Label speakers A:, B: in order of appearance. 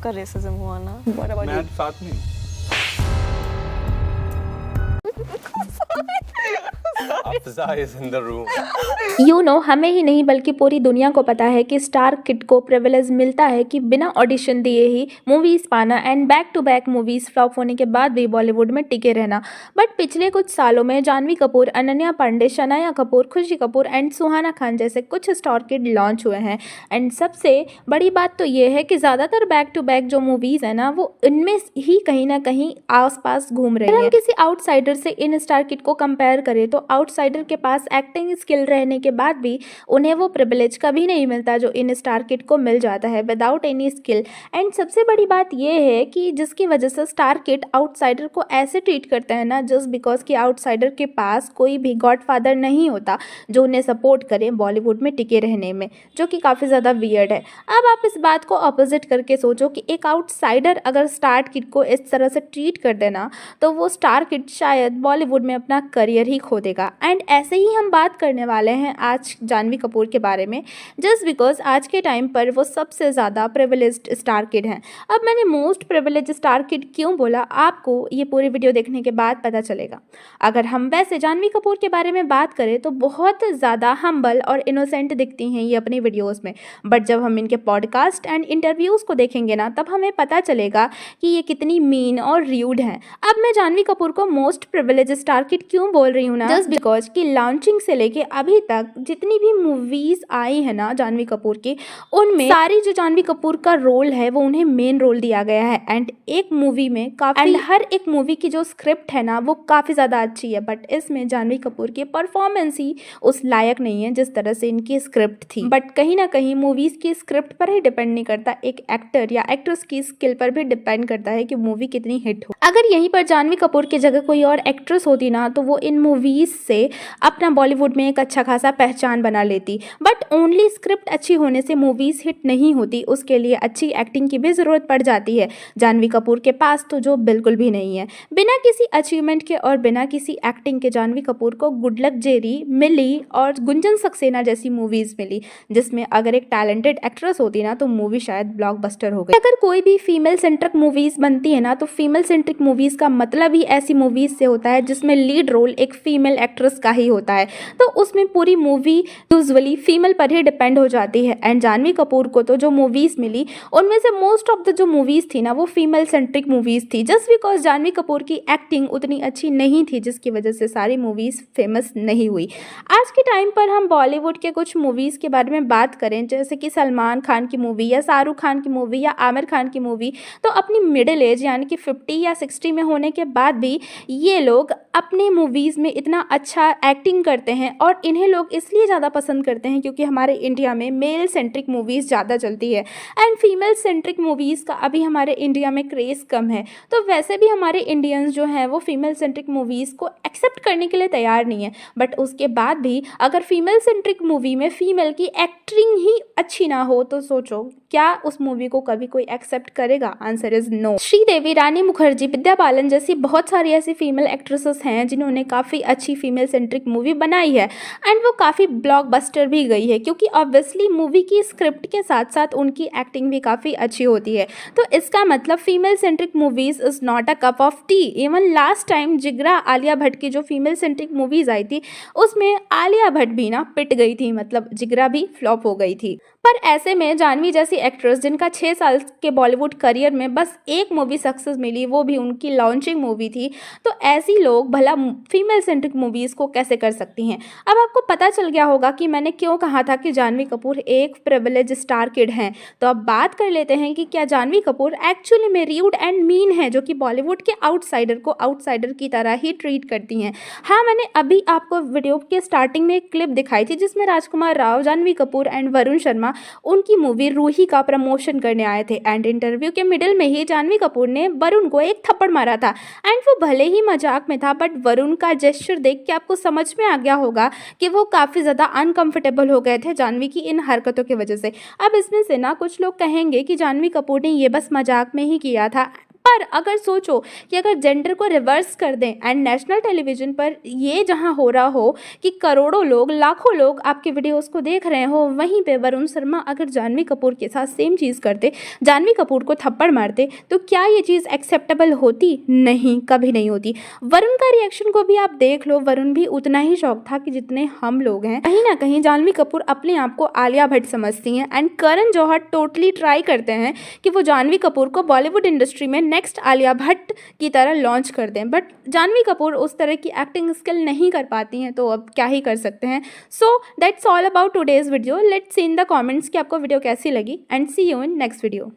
A: पक्का रेसिज्म हुआ ना। What about
B: मैं
A: you?
B: साथ में Afza is in the room.
C: हमें ही नहीं बल्कि पूरी दुनिया को पता है कि स्टार किड को प्रिविलेज मिलता है कि बिना ऑडिशन दिए ही मूवीज पाना and back to back movies flop होने के बाद भी बॉलीवुड में टिके रहना। बट पिछले कुछ सालों में जानवी कपूर, अनन्या पांडे, शनाया कपूर, खुशी कपूर एंड सुहाना खान जैसे कुछ स्टार किड लॉन्च हुए हैं। एंड सबसे बड़ी बात तो ये है कि ज़्यादातर बैक टू बैक जो मूवीज़ है ना वो इनमें ही कहीं ना कहीं आसपास घूम रही है। किसी आउटसाइडर से इन स्टार किड को कंपेयर करें तो आउटसाइडर के पास एक्टिंग स्किल रहने के बाद भी उन्हें वो प्रिविलेज कभी नहीं मिलता जो इन स्टार किड को मिल जाता है विदाउट एनी स्किल। एंड सबसे बड़ी बात यह है कि जिसकी वजह से स्टार किड आउटसाइडर को ऐसे ट्रीट करते हैं ना जस्ट बिकॉज कि आउटसाइडर के पास कोई भी गॉडफादर नहीं होता जो उन्हें सपोर्ट करे बॉलीवुड में टिके रहने में, जो कि काफ़ी ज़्यादा वियर्ड है। अब आप इस बात को अपोजिट करके सोचो कि एक आउटसाइडर अगर स्टार किड को इस तरह से ट्रीट कर देना तो वो स्टार किड शायद बॉलीवुड में अपना करियर ही खो देगा। एंड ऐसे ही हम बात करने वाले हैं आज जानवी कपूर के बारे में जस्ट बिकॉज आज के टाइम पर वो सबसे ज़्यादा प्रिविलेज्ड स्टार किड हैं। अब मैंने मोस्ट प्रिविलेज स्टार किड क्यों बोला आपको ये पूरी वीडियो देखने के बाद पता चलेगा। अगर हम वैसे जानवी कपूर के बारे में बात करें तो बहुत ज़्यादा हम्बल और इनोसेंट दिखती हैं ये अपनी वीडियोज़ में, बट जब हम इनके पॉडकास्ट एंड इंटरव्यूज़ को देखेंगे ना तब हमें पता चलेगा कि ये कितनी मीन और र्यूड हैं। अब मैं जानवी कपूर को मोस्ट प्रिविलेज स्टार किड क्यों बोल रही हूँ ना जस्ट बिकॉज कि लॉन्चिंग से लेके अभी तक जितनी भी मूवीज आई है ना जानवी कपूर की, उनमें सारी जो जानवी कपूर का रोल है वो उन्हें मेन रोल दिया गया है। एंड एक मूवी में काफी एंड हर एक मूवी की जो स्क्रिप्ट है ना वो काफी ज्यादा अच्छी है, बट इसमें जानवी कपूर की परफॉर्मेंस ही उस लायक नहीं है जिस तरह से इनकी स्क्रिप्ट थी। बट कहीं ना कहीं मूवीज की स्क्रिप्ट पर ही डिपेंड नहीं करता, एक एक्टर या एक्ट्रेस की स्किल पर भी डिपेंड करता है कि मूवी कितनी हिट हो। अगर यहीं पर जानवी कपूर की जगह कोई और एक्ट्रेस होती ना तो वो इन मूवीज से अपना बॉलीवुड में एक अच्छा खासा पहचान बना लेती, बट ओनली स्क्रिप्ट अच्छी होने से मूवीज हिट नहीं होती, उसके लिए अच्छी एक्टिंग की भी ज़रूरत पड़ जाती है। जानवी कपूर के पास तो जो बिल्कुल भी नहीं है। बिना किसी अचीवमेंट के और बिना किसी एक्टिंग के जानवी कपूर को गुड लक जेरी मिली और गुंजन सक्सेना जैसी मूवीज मिली जिसमें अगर एक टैलेंटेड एक्ट्रेस होती ना तो मूवी शायद ब्लॉकबस्टर हो गई। अगर कोई भी फीमेल सेंट्रिक मूवीज बनती है ना तो फीमेल सेंट्रिक मूवीज का मतलब ही ऐसी मूवीज से होता है जिसमें लीड रोल एक फीमेल एक्ट्रेस का ही होता है, तो उसमें पूरी मूवी यूजुअली फीमेल पर ही डिपेंड हो जाती है। एंड जानवी कपूर को तो जो मूवीज मिली उनमें से मोस्ट ऑफ द जो मूवीज थी ना वो फीमेल सेंट्रिक मूवीज थी जस्ट बिकॉज जानवी कपूर की एक्टिंग उतनी अच्छी नहीं थी जिसकी वजह से सारी मूवीज फेमस नहीं हुई। आज के टाइम पर हम बॉलीवुड के कुछ मूवीज के बारे में बात करें जैसे कि सलमान खान की मूवी या शाहरुख खान की मूवी या आमिर खान की मूवी, तो अपनी मिडिल एज यानी कि 50 या 60 में होने के बाद भी ये लोग अपने मूवीज में इतना अच्छा एक्टिंग करते हैं और इन्हें लोग इसलिए ज़्यादा पसंद करते हैं क्योंकि हमारे इंडिया में मेल सेंट्रिक मूवीज़ ज़्यादा चलती है एंड फीमेल सेंट्रिक मूवीज़ का अभी हमारे इंडिया में क्रेज़ कम है। तो वैसे भी हमारे इंडियंस जो हैं वो फीमेल सेंट्रिक मूवीज़ को एक्सेप्ट करने के लिए तैयार नहीं है, बट उसके बाद भी अगर फीमेल सेंट्रिक मूवी में फीमेल की एक्टिंग ही अच्छी ना हो तो सोचो क्या उस मूवी को कभी कोई एक्सेप्ट करेगा? Answer is no. Sridevi, Rani Mukherjee, Vidya Balan जैसी बहुत सारी ऐसी फीमेल एक्ट्रेसेस हैं जिन्होंने काफ़ी अच्छी फीमेल सेंट्रिक मूवी बनाई है एंड वो काफ़ी ब्लॉकबस्टर भी गई है क्योंकि ऑब्वियसली मूवी की स्क्रिप्ट के साथ साथ उनकी एक्टिंग भी काफ़ी अच्छी होती है। तो इसका मतलब female centric movies is not a cup of tea. Even last time Jigra Alia Bhatt की जो फीमेल सेंट्रिक मूवीज़ आई थी उसमें आलिया भट्ट भी ना पिट गई थी, मतलब जिगरा भी फ्लॉप हो गई थी। पर ऐसे में जानवी जैसी एक्ट्रेस जिनका 6 साल के बॉलीवुड करियर में बस एक मूवी सक्सेस मिली, वो भी उनकी लॉन्चिंग मूवी थी, तो ऐसी लोग भला फीमेल सेंट्रिक मूवीज़ को कैसे कर सकती हैं? अब आपको पता चल गया होगा कि मैंने क्यों कहा था कि जानवी कपूर एक प्रिविलेज स्टार किड हैं। तो अब बात कर लेते हैं कि क्या जानवी कपूर एक्चुअली में र्यूड एंड मीन है जो कि बॉलीवुड के आउटसाइडर को आउटसाइडर की तरह ही ट्रीट करती हैं। हाँ, मैंने अभी आपको वीडियो के स्टार्टिंग में एक क्लिप दिखाई थी जिसमें राजकुमार राव, जानवी कपूर एंड वरुण शर्मा उनकी मूवी रूही का प्रमोशन करने आए थे एंड इंटरव्यू के मिडिल में ही जानवी कपूर ने वरुण को एक थप्पड़ मारा था एंड वो भले ही मजाक में था बट वरुण का जेस्चर देख के आपको समझ में आ गया होगा कि वो काफ़ी ज़्यादा अनकंफर्टेबल हो गए थे जानवी की इन हरकतों की वजह से। अब इसमें से ना कुछ लोग कहेंगे कि जानवी कपूर ने ये बस मजाक में ही किया था, पर अगर सोचो कि अगर जेंडर को रिवर्स कर दें एंड नेशनल टेलीविजन पर ये जहां हो रहा हो कि करोड़ों लोग, लाखों लोग आपके वीडियोस को देख रहे हो, वहीं पे वरुण शर्मा अगर जानवी कपूर के साथ सेम चीज़ करते, जानवी कपूर को थप्पड़ मारते, तो क्या ये चीज़ एक्सेप्टेबल होती? नहीं, कभी नहीं होती। वरुण का रिएक्शन को भी आप देख लो, वरुण भी उतना ही शौक था कि जितने हम लोग हैं। कहीं ना कहीं जानवी कपूर अपने आप को आलिया भट्ट समझती हैं and Karan Johar totally try करते हैं कि वो जानवी कपूर को बॉलीवुड इंडस्ट्री में नेक्स्ट आलिया भट्ट की तरह लॉन्च कर दें, बट जानवी कपूर उस तरह की एक्टिंग स्किल नहीं कर पाती हैं, तो अब क्या ही कर सकते हैं। So that's all about today's video. Let's see in the comments कि आपको वीडियो कैसी लगी and see you in next video.